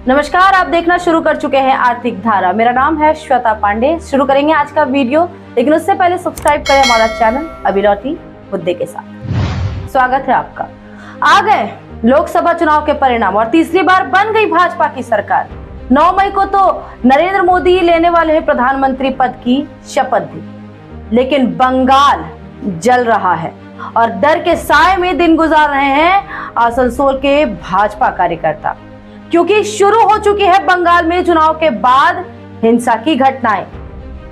नमस्कार, आप देखना शुरू कर चुके हैं आर्थिक धारा। मेरा नाम है श्वेता पांडे। शुरू करेंगे आज का वीडियो, लेकिन उससे पहले सब्सक्राइब करें हमारा चैनल अभिलौटी मुद्दे के साथ। स्वागत है आपका। आ गए लोकसभा चुनाव के परिणाम और तीसरी बार बन गई भाजपा की सरकार। 9 मई को तो नरेंद्र मोदी लेने वाले हैं प्रधानमंत्री पद की शपथ भी, लेकिन बंगाल जल रहा है और डर के साए में दिन गुजार रहे हैं आसनसोल के भाजपा कार्यकर्ता, क्योंकि शुरू हो चुकी है बंगाल में चुनाव के बाद हिंसा की घटनाएं।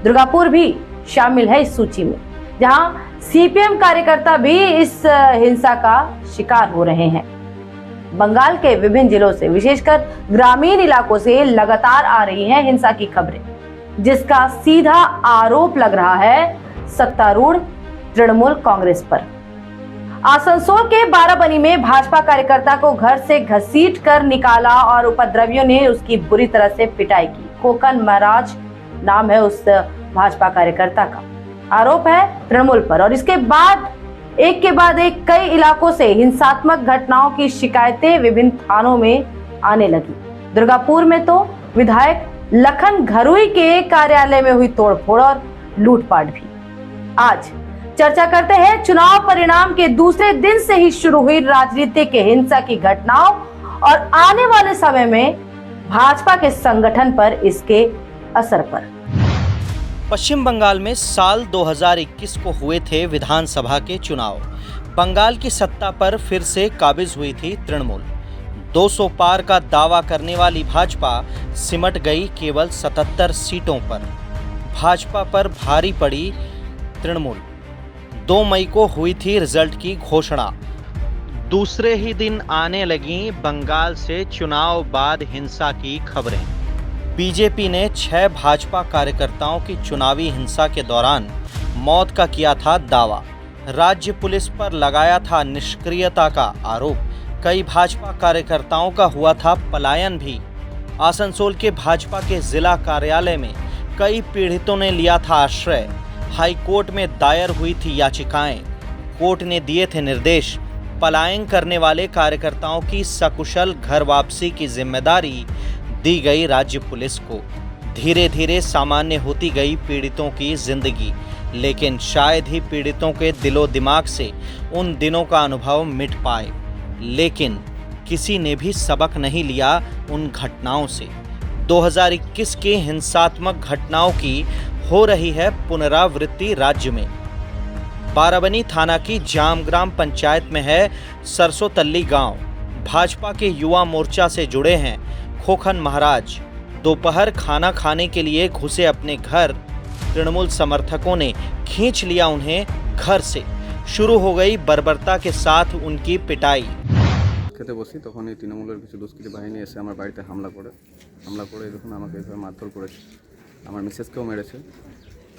दुर्गापुर भी शामिल है इस सूची में, जहां सीपीएम कार्यकर्ता भी इस हिंसा का शिकार हो रहे हैं। बंगाल के विभिन्न जिलों से, विशेषकर ग्रामीण इलाकों से लगातार आ रही हैं हिंसा की खबरें, जिसका सीधा आरोप लग रहा है सत्तारूढ़ तृणमूल कांग्रेस पर। आसनसोल के बाराबनी में भाजपा कार्यकर्ता को घर से घसीट कर निकाला और उपद्रवियों ने उसकी बुरी तरह से पिटाई की। खोकन महाराज नाम है उस भाजपा कार्यकर्ता का। आरोप है तृणमूल पर, और इसके बाद एक के बाद एक कई इलाकों से हिंसात्मक घटनाओं की शिकायतें विभिन्न थानों में आने लगी। दुर्गापुर में तो विधायक लखन घरुई के कार्यालय में हुई तोड़फोड़ और लूटपाट भी। आज चर्चा करते हैं चुनाव परिणाम के दूसरे दिन से ही शुरू हुई राजनीतिक हिंसा की घटनाओं और आने वाले समय में भाजपा के संगठन पर इसके असर पर। पश्चिम बंगाल में साल 2021 को हुए थे विधानसभा के चुनाव। बंगाल की सत्ता पर फिर से काबिज हुई थी तृणमूल। 200 पार का दावा करने वाली भाजपा सिमट गई केवल 77 सीटों पर। भाजपा पर भारी पड़ी तृणमूल। 2 मई को हुई थी रिजल्ट की घोषणा। दूसरे ही दिन आने लगी बंगाल से चुनाव बाद हिंसा की खबरें। बीजेपी ने 6 भाजपा कार्यकर्ताओं की चुनावी हिंसा के दौरान मौत का किया था दावा। राज्य पुलिस पर लगाया था निष्क्रियता का आरोप। कई भाजपा कार्यकर्ताओं का हुआ था पलायन भी। आसनसोल के भाजपा के जिला कार्यालय में कई पीड़ितों ने लिया था आश्रय। हाई कोर्ट में दायर हुई थी याचिकाएं। कोर्ट ने दिए थे निर्देश। पलायन करने वाले कार्यकर्ताओं की सकुशल घर वापसी की जिम्मेदारी दी गई राज्य पुलिस को। धीरे धीरे सामान्य होती गई पीड़ितों की जिंदगी, लेकिन शायद ही पीड़ितों के दिलो दिमाग से उन दिनों का अनुभव मिट पाए। लेकिन किसी ने भी सबक नहीं लिया उन घटनाओं से। 2021 की हिंसात्मक घटनाओं की हो रही है पुनरावृत्ति राज्य में। बाराबनी थाना की जामग्राम पंचायत में है सरसोतल्ली गांव। भाजपा के युवा मोर्चा से जुड़े हैं खोखन महाराज। दोपहर खाना खाने के लिए घुसे अपने घर तृणमूल समर्थकों ने खींच लिया उन्हें घर से। शुरू हो गई बर्बरता के साथ उनकी पिटाई। খেতে বসি তখন এই তৃণমূলের কিছু দুষ্কৃতী বাহিনী এসে আমার বাড়িতে হামলা করে দেখুন আমাকে এভাবে মারধর করেছে। আমার মিসেসকেও মেরেছে।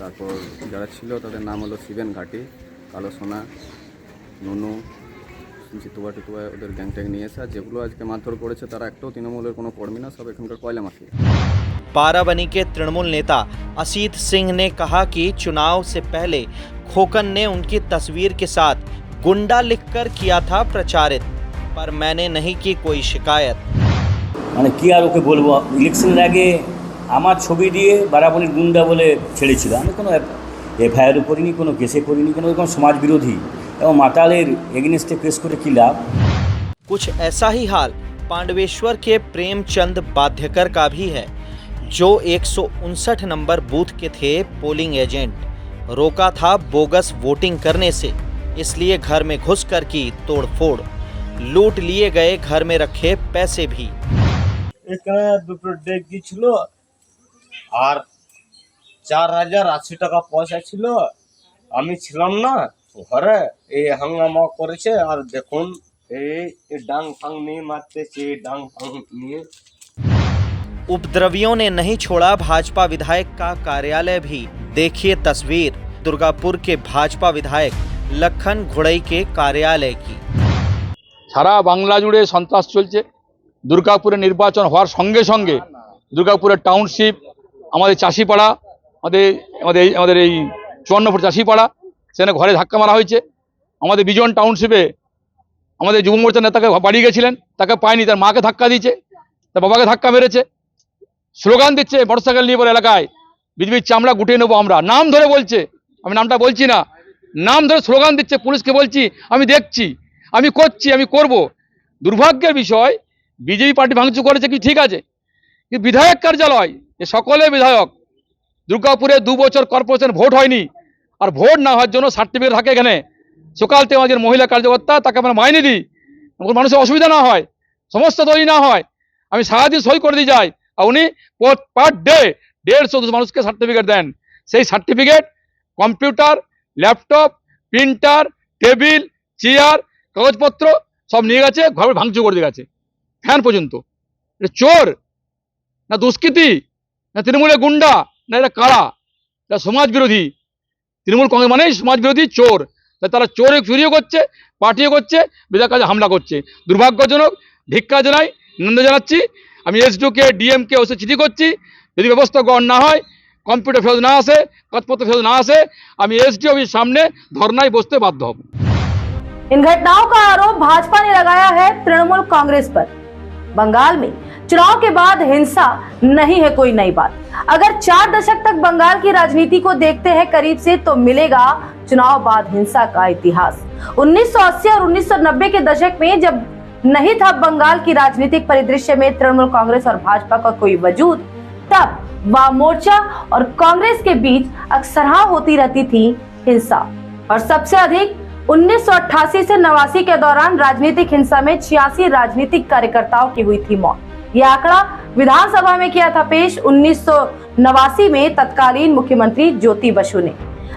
তারপর যারা ছিল তাদের নাম হলো শিবেন ঘাটি, কালো সোনা, নুনু, জিতুয়া টিতুয়া, ওদের গ্যাং ট্যাং নিয়ে এসে যেগুলো আজকে মারধর করেছে তারা একটাও তৃণমূলের কোনো কর্মী না, সব এখানকার কয়লা মাফিয়া। बाराबनी के तृणमूल नेता असीत सिंह ने कहा कि चुनाव से पहले खोकन ने उनकी तस्वीर के साथ गुंडा लिखकर किया था प्रचारित, पर मैंने नहीं की कोई शिकायत। মানে কি আর ওকে বলবো, ইলেকশনের আগে আমার ছবি দিয়ে বারাবণীর গুন্ডা বলে ছেড়েছিল। আমি কোনো এফআইআর করিনি, কোনো কেসে করিনি, কোনো এরকম সমাজ বিরোধী এবং মাতালের এগেনস্টে কেস করে কি লাভ। कुछ ऐसा ही हाल पांडवेश्वर के प्रेमचंद बाध्यकर का भी है, जो 159 नंबर बूथ के थे पोलिंग एजेंट। रोका था बोगस वोटिंग करने से, इसलिए घर में घुसकर की तोड़फोड़। लूट लिए गए घर में रखे पैसे भी। এখানে দুটো ডেকি ছিল আর 4080 টাকা পয়সা ছিল। আমি ছিলাম না ঘরে, এই হাঙ্গামা করেছে। আর দেখুন এই ডাং ফাং নিয়ে মারতেছে, ডাং ফাং নিয়ে। उपद्रवियों ने नहीं छोड़ा भाजपा विधायक का कार्यालय भी। देखिए तस्वीर दुर्गापुर के भाजपा विधायक लखन घुड़ई के कार्यालय की। সারা বাংলা জুড়ে সন্ত্রাস চলছে। দুর্গাপুরে নির্বাচন হওয়ার সঙ্গে সঙ্গে দুর্গাপুরের টাউনশিপ, আমাদের চাষিপাড়া, আমাদের এই 54 ফুট চাষিপাড়া, সেখানে ঘরে ধাক্কা মারা হয়েছে। আমাদের বিজন টাউনশিপে আমাদের যুব মোর্চার নেতাকে বাড়ি গেছিলেন, তাকে পায়নি, তার মাকে ধাক্কা দিয়েছে। তার বাবাকে ধাক্কা মেরেছে, স্লোগান দিচ্ছে মোটরসাইকেল নিয়ে বলে এলাকায় বিজেপির চামড়া গুটিয়ে নেবো আমরা, নাম ধরে বলছে, আমি নামটা বলছি না, নাম ধরে স্লোগান দিচ্ছে। পুলিশকে বলছি আমি দেখছি, আমি করছি, আমি করব। দুর্ভাগ্যের বিষয়, বিজেপি পার্টি ভাঙচুর করেছে কি ঠিক আছে, কিন্তু বিধায়ক কার্যালয়, এ সকলে বিধায়ক, দুর্গাপুরে 2 বছর কর্পোরেশন ভোট হয়নি, আর ভোট না হওয়ার জন্য সার্টিফিকেট থাকে এখানে। সকাল থেকে আমাদের মহিলা কার্যকর্তা, তাকে আমরা মাইনে দিই, মানুষের অসুবিধা না হয়, সমস্যা তৈরি না হয়, আমি সারাদিন সই করে দিয়ে যাই, আর উনি পার ডে 150 মানুষকে সার্টিফিকেট দেন। সেই certificate, computer, laptop, printer, table, chair, কাগজপত্র সব নিয়ে গেছে, ঘর ভাঙচুর করে দিয়ে গেছে, ফ্যান পর্যন্ত। এটা চোর না দুষ্কৃতি না তৃণমূলের গুন্ডা, না এটা কারা? এটা সমাজ বিরোধী। তৃণমূল কংগ্রেস মানেই সমাজ বিরোধী, চোর। তাই তারা চোরে চুরিও করছে, পার্টিও করছে, বিধায়ক কাজে হামলা করছে। দুর্ভাগ্যজনক, ধিক্কার জানাই, নিন্দা জানাচ্ছি। আমি এসডিওকে, ডিএমকে ওসে চিঠি করছি, যদি ব্যবস্থা গ্রহণ না হয়, কম্পিউটার ফেরত না আসে, কাগজপত্র ফেরত না আসে, আমি এসডিও অফিসের সামনে ধর্নায় বসতে বাধ্য হব। इन घटनाओं का आरोप भाजपा ने लगाया है तृणमूल कांग्रेस पर। बंगाल में चुनाव के बाद हिंसा नहीं है कोई नई बात। अगर 4 दशक तक बंगाल की राजनीति को देखते हैं करीब से, तो मिलेगा चुनाव बाद हिंसा का इतिहास। 1980 और 1990 के दशक में जब नहीं था बंगाल की राजनीतिक परिदृश्य में तृणमूल कांग्रेस और भाजपा का कोई वजूद, तब वाम मोर्चा और कांग्रेस के बीच अक्सर होती रहती थी हिंसा, और सबसे अधिक 1988 से 89 के दौरान राजनीतिक हिंसा में 86 राजनीतिक कार्यकर्ताओं की हुई थी मौत। यह आंकड़ा विधानसभा में किया था पेश 1989 में तत्कालीन मुख्यमंत्री ज्योति बसु ने।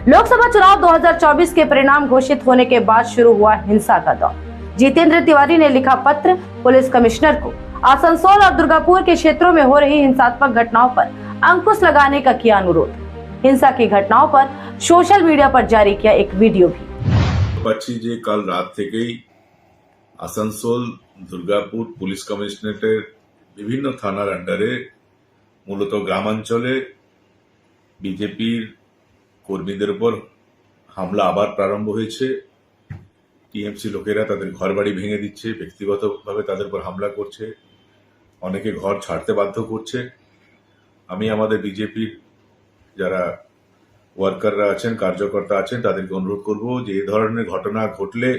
लोकसभा चुनाव 2024 के परिणाम घोषित होने के बाद शुरू हुआ हिंसा का दौर। जितेंद्र तिवारी ने लिखा पत्र पुलिस कमिश्नर को, आसनसोल और दुर्गापुर के क्षेत्रों में हो रही हिंसात्मक घटनाओं पर अंकुश लगाने का किया अनुरोध। हिंसा की घटनाओं पर सोशल मीडिया पर जारी किया एक वीडियो भी। পাচ্ছি যে কাল রাত থেকেই আসানসোল, দুর্গাপুর পুলিশ কমিশনারেটের বিভিন্ন থানার আন্ডারে মূলত গ্রামাঞ্চলে বিজেপির কর্মীদের উপর হামলা আবার প্রারম্ভ হয়েছে। টিএমসি লোকেরা তাদের ঘরবাড়ি ভেঙে দিচ্ছে, ব্যক্তিগতভাবে তাদের উপর হামলা করছে, অনেকে ঘর ছাড়তে বাধ্য করছে। আমি আমাদের বিজেপির যারা ওয়ার্কাররা আছেন, কার্যকর্তা আছেন, তাদেরকে অনুরোধ করব যে এই ধরনের ঘটনা ঘটলে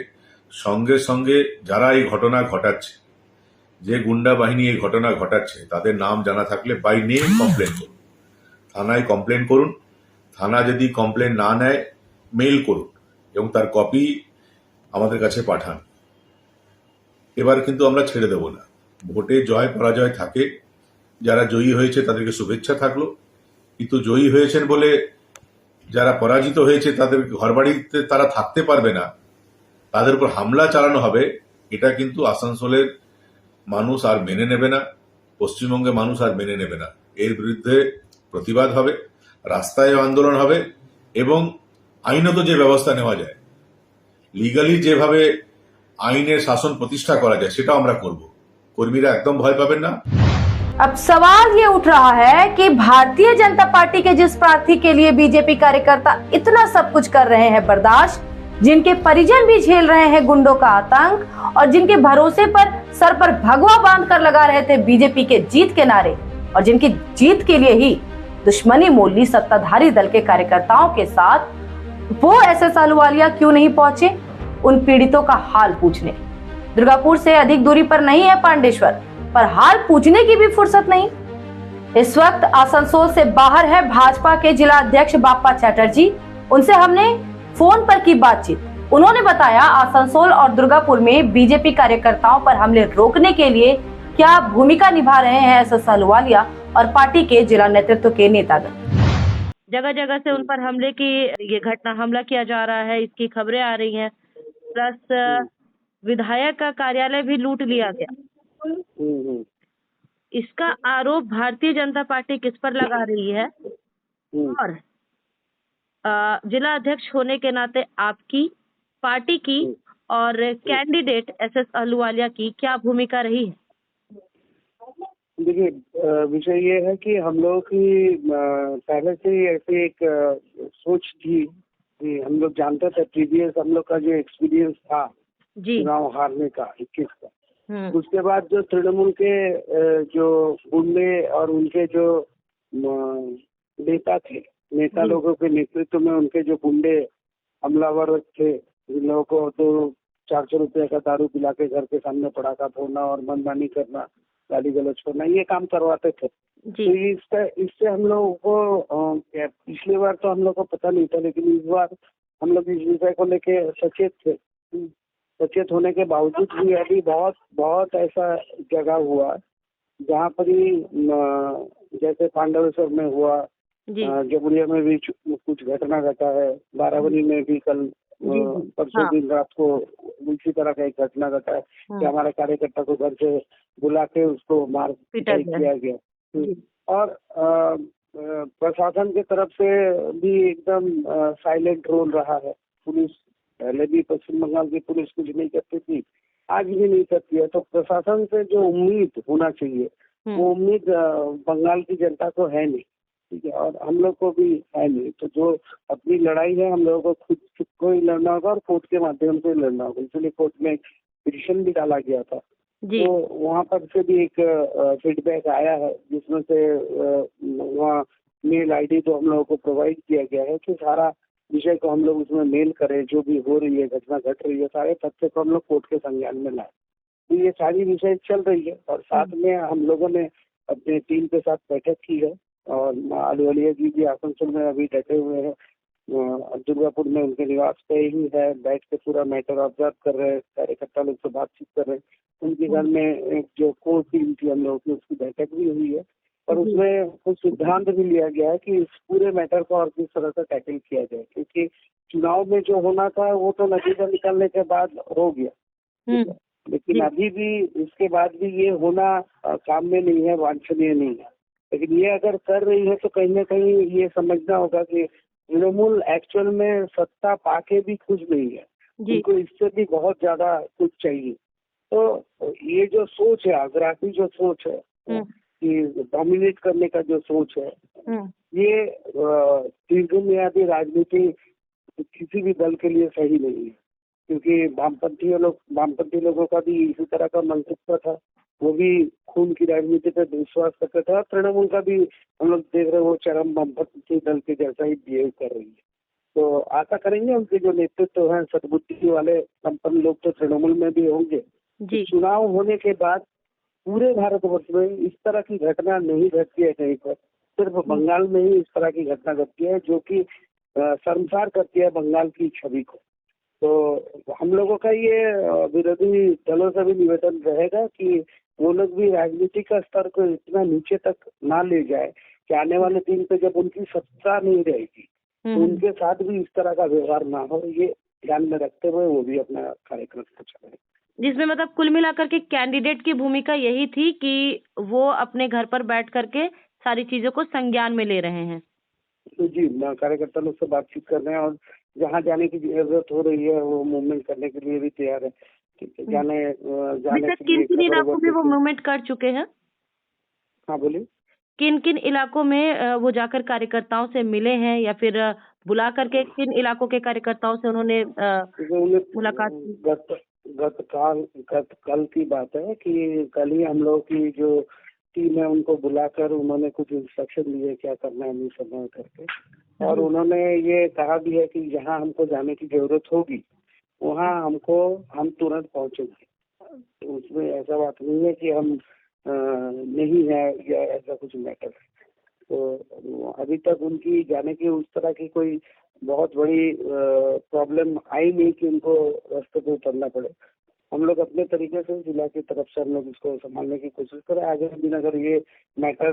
সঙ্গে সঙ্গে যারা এই ঘটনা ঘটাচ্ছে, যে গুন্ডা বাহিনী এই ঘটনা ঘটাচ্ছে, তাদের নাম জানা থাকলে বাই নেম কমপ্লেন করুন, থানায় কমপ্লেন করুন। থানা যদি কমপ্লেন না নেয়, মেইল করুন এবং তার কপি আমাদের কাছে পাঠান। এবার কিন্তু আমরা ছেড়ে দেব না। ভোটে জয় পরাজয় থাকে, যারা জয়ী হয়েছে তাদেরকে শুভেচ্ছা থাকলো, কিন্তু জয়ী হয়েছেন বলে যারা পরাজিত হয়েছে তাদের ঘরবাড়িতে তারা থাকতে পারবে না, তাদের উপর হামলা চালানো হবে, এটা কিন্তু আসানসোলের মানুষ আর মেনে নেবে না, পশ্চিমবঙ্গের মানুষ আর মেনে নেবে না। এর বিরুদ্ধে প্রতিবাদ হবে, রাস্তায় আন্দোলন হবে এবং আইনত যে ব্যবস্থা নেওয়া যায়, লিগালি যেভাবে আইনের শাসন প্রতিষ্ঠা করা যায়, সেটাও আমরা করব। কর্মীরা একদম ভয় পাবেন না। अब सवाल ये उठ रहा है कि भारतीय जनता पार्टी के जिस प्रार्थी के लिए बीजेपी कार्यकर्ता इतना सब कुछ कर रहे हैं बर्दाश्त, जिनके परिजन भी झेल रहे हैं गुंडों का आतंक, और जिनके भरोसे पर सर पर भगवा बांधकर लगा रहे थे बीजेपी के जीत के नारे, और जिनकी जीत के लिए ही दुश्मनी मोल ली सत्ताधारी दल के कार्यकर्ताओं के साथ, वो एसएस अहलुवालिया क्यों नहीं पहुंचे उन पीड़ितों का हाल पूछने? दुर्गापुर से अधिक दूरी पर नहीं है पांडेश्वर, पर हाल पूछने की भी फुर्सत नहीं। इस वक्त आसनसोल से बाहर है भाजपा के जिला अध्यक्ष बाप्पा चैटर्जी। उनसे हमने फोन पर की बातचीत। उन्होंने बताया आसनसोल और दुर्गापुर में बीजेपी कार्यकर्ताओं पर हमले रोकने के लिए क्या भूमिका निभा रहे हैं एसएस अहलुवालिया और पार्टी के जिला नेतृत्व के नेतागण। जगह जगह से उन पर हमले की ये घटना, हमला किया जा रहा है, इसकी खबरें आ रही हैं। प्लस विधायक का कार्यालय भी लूट लिया गया। इसका आरोप भारतीय जनता पार्टी किस पर लगा रही है, और जिला अध्यक्ष होने के नाते आपकी पार्टी की और कैंडिडेट एसएस अहलुवालिया की क्या भूमिका रही है? देखिए, विषय ये है कि हम लोग की पहले से ही ऐसी एक सोच थी कि हम लोग जानते थे, प्रीवियस हम लोग का जो एक्सपीरियंस था जी चुनाव हारने का 21 का, उसके बाद जो तृणमूल के जो गुंडे और उनके जो नेता लोगों के नेतृत्व में उनके जो गुंडे हमलावर थे, जिन लोगों को 200-400 रुपए का दारू पिला के घर के सामने पटाखा फोड़ना और मनमानी करना, गाली गलौज करना, ये काम करवाते थे। तो इससे हम लोगों को पिछली बार तो हम लोग को पता नहीं था, लेकिन इस बार हम लोग इस विषय को लेके सचेत थे। सचेत होने के बावजूद भी अभी बहुत बहुत ऐसा जगह हुआ जहाँ पर ही जैसे पांडवेश्वर में हुआ, जमुरिया में भी कुछ घटना घटा है, बाराबनी में भी कल परसों दिन रात को इसी तरह का एक घटना घटा है कि हमारे कार्यकर्ता को घर से बुला के उसको मार पिटाई किया गया। और प्रशासन की तरफ से भी एकदम साइलेंट रोल रहा है। पुलिस पहले भी पश्चिम बंगाल की पुलिस कुछ नहीं करती थी, आज भी नहीं करती है। तो प्रशासन से जो उम्मीद होना चाहिए वो उम्मीद बंगाल की जनता को है नहीं, ठीक है, और हम लोग को भी है नहीं। तो जो अपनी लड़ाई है हम लोगों को खुद को ही लड़ना होगा और कोर्ट के माध्यम से लड़ना होगा। इसलिए कोर्ट में एक पिटीशन भी डाला गया था, तो वहाँ पर से भी एक फीडबैक आया है, जिसमें से वहाँ मेल आईडी तो हम लोगों को प्रोवाइड किया गया है कि सारा विषय को हम लोग उसमें मेल करें, जो भी हो रही है, घटना घट रही है, सारे तथ्य को हम लोग कोर्ट के संज्ञान में लाए। तो ये सारी विषय चल रही है और साथ में हम लोगों ने अपने टीम के साथ बैठक की है और अहलुवालिया जी भी आसनसोल में अभी डटे हुए हैं, दुर्गापुर में उनके निवास पे ही है, बैठ के पूरा मैटर ऑब्जर्व कर रहे हैं, कार्यकर्ता लोग से बातचीत कर रहे हैं। उनके घर में एक जो कोर टीम थी हम लोगों की, उसकी बैठक भी हुई है और उसमें कुछ सिद्धांत भी लिया गया है कि इस पूरे मैटर को और किस तरह से टैकल किया जाए, क्योंकि चुनाव में जो होना था वो तो नतीजा निकलने के बाद हो गया, लेकिन अभी भी इसके बाद भी ये होना काम में नहीं है, वांछनीय नहीं है। लेकिन ये अगर कर रही है तो कहीं ना कहीं ये समझना होगा कि तृणमूल एक्चुअल में सत्ता पाके भी खुश नहीं है, उनको इससे भी बहुत ज्यादा कुछ चाहिए। तो ये जो सोच है, आग्राही जो सोच है कि डोमिनेट करने का जो सोच है, ये दीर्घमियादी राजनीति किसी भी दल के लिए सही नहीं है, क्योंकि वामपंथी लोगों का भी इसी तरह का मंतव्य था, वो भी खून की राजनीति पर विश्वास करते थे। तृणमूल का भी हम लोग देख रहे हैं, वो चरम वामपंथी दल के जैसा ही बिहेव कर रही है। तो आशा करेंगे उनके जो नेतृत्व है, सद्बुद्धि वाले संपन्न लोग तो तृणमूल में भी होंगे। चुनाव होने के बाद पूरे भारतवर्ष में इस तरह की घटना नहीं घटती है कहीं पर, सिर्फ बंगाल में ही इस तरह की घटना घटती है, जो कि शर्मसार करती है बंगाल की छवि को। तो हम लोगों का ये विरोधी दलों से भी निवेदन रहेगा कि वो लोग भी राजनीति का स्तर को इतना नीचे तक ना ले जाए कि आने वाले दिन पे जब उनकी सत्ता नहीं रहेगी तो उनके साथ भी इस तरह का व्यवहार ना हो, ये ध्यान में रखते हुए वो भी अपना कार्यक्रम को चलाए। जिसमें मतलब कुल मिलाकर के कैंडिडेट की भूमिका यही थी कि वो अपने घर पर बैठ करके सारी चीजों को संज्ञान में ले रहे हैं। तो जी, कार्यकर्ता लोग से बातचीत कर रहे हैं और जहाँ जाने की जरूरत हो रही है वो मूवमेंट करने के लिए भी तैयार है। ठीक है, जाने किन इलाकों में वो मूवमेंट कर चुके हैं? हाँ बोलिए। किन किन इलाकों में वो जाकर कार्यकर्ताओं से मिले हैं या फिर बुला करके किन इलाकों के कार्यकर्ताओं से उन्होंने मुलाकात की? कल की बात है कि कल ही हम लोग की जो टीम है उनको बुलाकर उन्होंने कुछ इंस्ट्रक्शन दिए क्या करना है नहीं करना है करके, और उन्होंने ये कहा भी है कि जहाँ हमको जाने की जरूरत होगी वहाँ हम तुरंत पहुँचेंगे। तो उसमें ऐसा बात नहीं है कि हम नहीं है या ऐसा कुछ मैटर है। तो अभी तक उनकी जाने की उस तरह की कोई बहुत बड़ी प्रॉब्लम आई नहीं कि उनको रास्ते पे उतरना पड़े। हम लोग अपने तरीके से जिला की तरफ से हम लोग इसको संभालने की कोशिश करें। आगे दिन अगर ये मैटर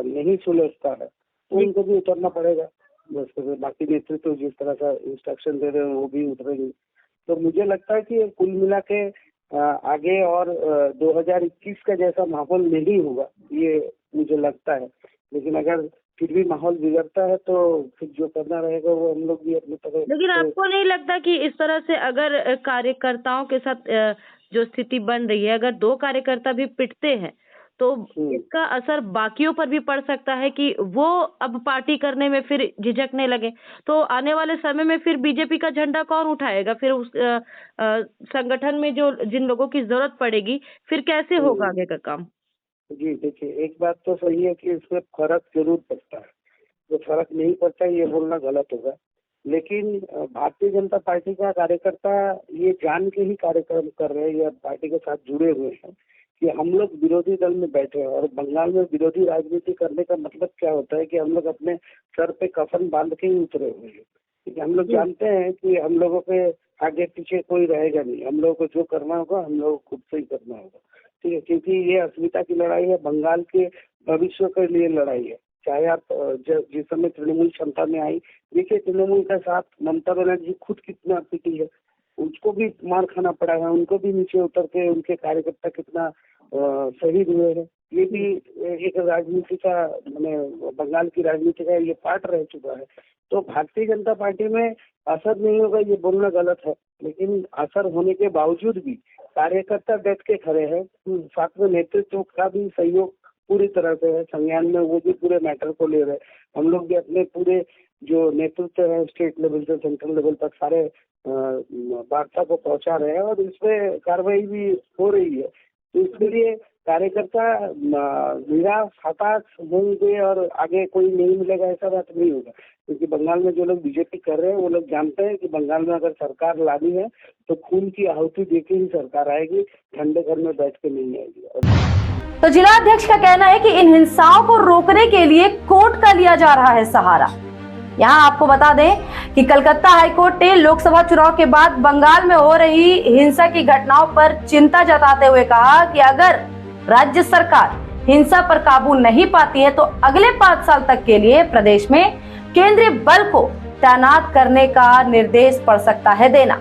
नहीं सुलझता है तो उनको भी उतरना पड़ेगा, बस बाकी नेतृत्व जिस तरह का इंस्ट्रक्शन दे रहे हैं वो भी उतरेंगे। तो मुझे लगता है कि कुल मिला के आगे और 2021 का जैसा माहौल नहीं होगा, ये मुझे लगता है। लेकिन अगर फिर भी माहौल बिगड़ता है तो फिर जो करना रहेगा वो हम लोग भी अपनी तरह। लेकिन आपको नहीं लगता कि इस तरह से अगर कार्यकर्ताओं के साथ जो स्थिति बन रही है, अगर 2 कार्यकर्ता भी पिटते हैं तो इसका असर बाकियों पर भी पड़ सकता है कि वो अब पार्टी करने में फिर झिझकने लगे। तो आने वाले समय में फिर बीजेपी का झंडा कौन उठाएगा? फिर उस संगठन में जो जिन लोगों की जरूरत पड़ेगी, फिर कैसे होगा आगे का काम? जी देखिए, एक बात तो सही है कि इसमें फर्क जरूर पड़ता है। जो फर्क नहीं पड़ता ये बोलना गलत होगा, लेकिन भारतीय जनता पार्टी का कार्यकर्ता ये जान के ही कार्यक्रम कर रहे हैं या पार्टी के साथ जुड़े हुए हैं कि हम लोग विरोधी दल में बैठे हैं। और बंगाल में विरोधी राजनीति करने का मतलब क्या होता है कि हम लोग अपने सर पे कफन बांध के ही उतरे हुए हैं। ठीक है, हम लोग जानते हैं कि हम लोगों के आगे पीछे कोई रहेगा नहीं, हम लोगों को जो करना होगा हम लोगों को खुद से ही करना होगा। ठीक है, क्योंकि ये अस्मिता की लड़ाई है, बंगाल के भविष्य के लिए लड़ाई है। चाहे आप जिस समय तृणमूल क्षमता में आई, देखिए तृणमूल का साथ ममता बनर्जी खुद कितना पिटी है, उसको भी मार खाना पड़ा है, उनको भी नीचे उतर के उनके कार्यकर्ता कितना शहीद हुए हैं। ये भी एक राजनीति का मैंने बंगाल की राजनीति का ये पार्ट रह चुका है। तो भारतीय जनता पार्टी में असर नहीं होगा ये बोलना गलत है, लेकिन असर होने के बावजूद भी कार्यकर्ता डट के खड़े हैं। साथ में नेतृत्व का भी सहयोग पूरी तरह से है संज्ञान में, वो भी पूरे मैटर को ले रहे हैं। हम लोग भी अपने पूरे जो नेतृत्व है स्टेट लेवल से सेंट्रल लेवल तक सारे वार्ता को पहुंचा रहे हैं और इसमें कार्रवाई भी हो रही है। तो इसके लिए कार्यकर्ता निराश हताश होंगे और आगे कोई नहीं मिलेगा ऐसा बात नहीं होगा, क्योंकि बंगाल में जो लोग बीजेपी कर रहे हैं वो लोग जानते हैं कि बंगाल में अगर सरकार लानी है तो खून की आहुति देके ही सरकार आएगी, ठंडे घर में बैठ के नहीं आएगी। तो जिला अध्यक्ष का कहना है कि इन हिंसाओं को रोकने के लिए कोर्ट का लिया जा रहा है सहारा। यहाँ आपको बता दें कि कलकत्ता हाईकोर्ट ने लोकसभा चुनाव के बाद बंगाल में हो रही हिंसा की घटनाओं पर चिंता जताते हुए कहा कि अगर राज्य सरकार हिंसा पर काबू नहीं पाती है तो अगले 5 साल तक के लिए प्रदेश में केंद्रीय बल को तैनात करने का निर्देश पड़ सकता है देना।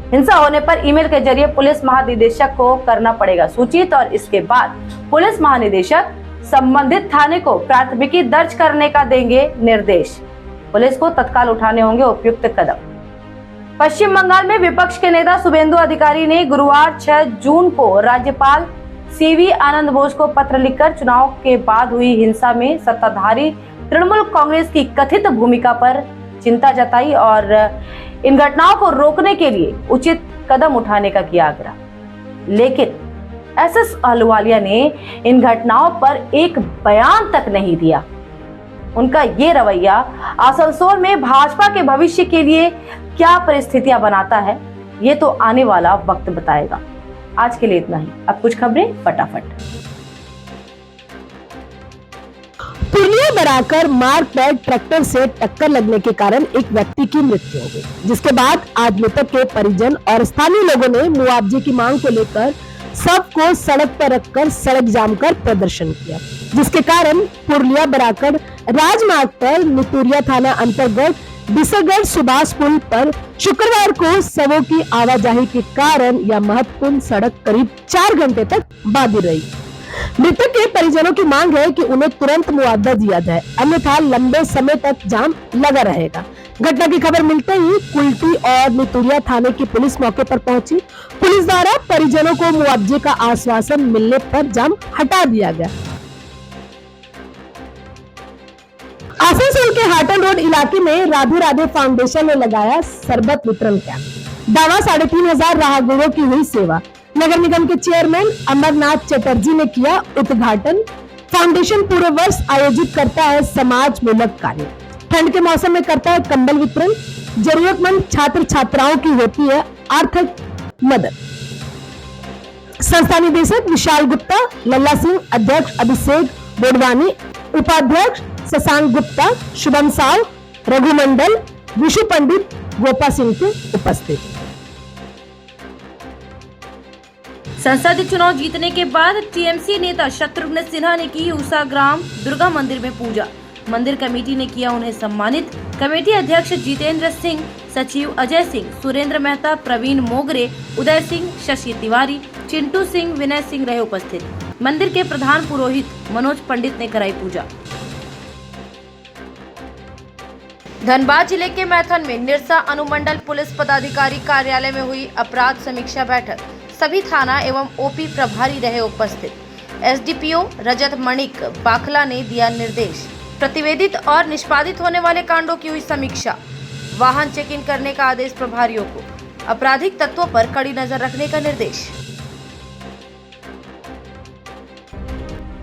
हिंसा होने पर ईमेल के जरिए पुलिस महानिदेशक को करना पड़ेगा सूचित और इसके बाद पुलिस महानिदेशक संबंधित थाने को प्राथमिकी दर्ज करने का देंगे निर्देश। पुलिस को तत्काल उठाने होंगे उपयुक्त कदम। पश्चिम बंगाल में विपक्ष के नेता शुभेंदु अधिकारी ने गुरुवार 6 जून को राज्यपाल सीवी आनंद बोस को पत्र लिखकर चुनाव के बाद हुई हिंसा में सत्ताधारी तृणमूल कांग्रेस की कथित भूमिका पर चिंता जताई और इन घटनाओं को रोकने के लिए उचित कदम उठाने का किया आग्रह। लेकिन एसएस अहलुवालिया ने इन घटनाओं पर एक बयान तक नहीं दिया। उनका ये रवैया आसनसोल में भाजपा के भविष्य के लिए क्या परिस्थितियां बनाता है, ये तो आने वाला वक्त बताएगा। आज के लिए इतना ही। अब कुछ खबरें फटाफट। पुलिया बराकर मार्ग पर ट्रैक्टर से टक्कर लगने के कारण एक व्यक्ति की मृत्यु हो गई, जिसके बाद आज मृतक के परिजन और स्थानीय लोगों ने मुआवजे की मांग को लेकर सबको सड़क पर रखकर सड़क जाम कर प्रदर्शन किया, जिसके कारण पुलिया बराकर राजमार्ग पर नितुरिया थाना अंतर्गत बिसरगढ़ सुभाष पुल पर शुक्रवार को शवों की आवाजाही के कारण यह महत्वपूर्ण सड़क करीब 4 घंटे तक बाधित रही। मृतक के परिजनों की मांग है कि उन्हें तुरंत मुआवजा दिया जाए, अन्यथा लंबे समय तक जाम लगा रहेगा। घटना की खबर मिलते ही कुल्टी और नितुरिया थाने की पुलिस मौके पर पहुंची। पुलिस द्वारा परिजनों को मुआवजे का आश्वासन मिलने पर जाम हटा दिया गया। आसनसोल के हाटन रोड इलाके में राधे राधे फाउंडेशन ने लगाया शरबत वितरण कैंप। दावा 3500 राहगीरों की हुई सेवा। नगर निगम के चेयरमैन अमरनाथ चटर्जी ने किया उद्घाटन। फाउंडेशन पूरे वर्ष आयोजित करता है समाज मूलक कार्य। ठंड के मौसम में करता है कंबल वितरण। जरूरतमंद छात्र छात्राओं की होती है आर्थिक मदद। संस्था निदेशक विशाल गुप्ता, लल्ला सिंह, अध्यक्ष अभिषेक बोडवानी, उपाध्यक्ष शशांक गुप्ता, शुभम साव, रघु मंडल, विशु पंडित, गोपा सिंह के उपस्थित। संसदीय चुनाव जीतने के बाद टीएमसी नेता शत्रुघ्न सिन्हा ने की उषाग्राम दुर्गा मंदिर में पूजा। मंदिर कमेटी ने किया उन्हें सम्मानित। कमेटी अध्यक्ष जितेंद्र सिंह, सचिव अजय सिंह, सुरेंद्र मेहता, प्रवीण मोगरे, उदय सिंह, शशि तिवारी, चिंटू सिंह, विनय सिंह रहे उपस्थित। मंदिर के प्रधान पुरोहित मनोज पंडित ने कराई पूजा। धनबाद जिले के मैथन में निरसा अनुमंडल पुलिस पदाधिकारी कार्यालय में हुई अपराध समीक्षा बैठक। सभी थाना एवं ओपी प्रभारी रहे उपस्थित। एसडीपीओ रजत मणिक बाखला ने दिया निर्देश। प्रतिवेदित और निष्पादित होने वाले कांडों की हुई समीक्षा। वाहन चेक इन करने का आदेश प्रभारियों को। आपराधिक तत्वों पर कड़ी नजर रखने का निर्देश।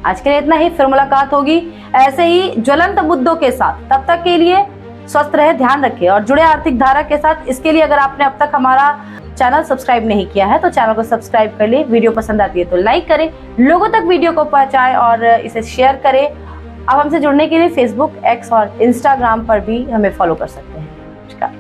आज के लिए इतना ही, फिर मुलाकात होगी ऐसे ही ज्वलंत मुद्दों के साथ। तब तक के लिए स्वस्थ रहे, ध्यान रखें और जुड़े आर्थिक धारा के साथ। इसके लिए अगर आपने अब तक हमारा चैनल सब्सक्राइब नहीं किया है तो चैनल को सब्सक्राइब कर ले। वीडियो पसंद आती है तो लाइक करें, लोगों तक वीडियो को पहुंचाएं और इसे शेयर करें। अब हमसे जुड़ने के लिए फेसबुक, एक्स और इंस्टाग्राम पर भी हमें फॉलो कर सकते हैं। नमस्कार।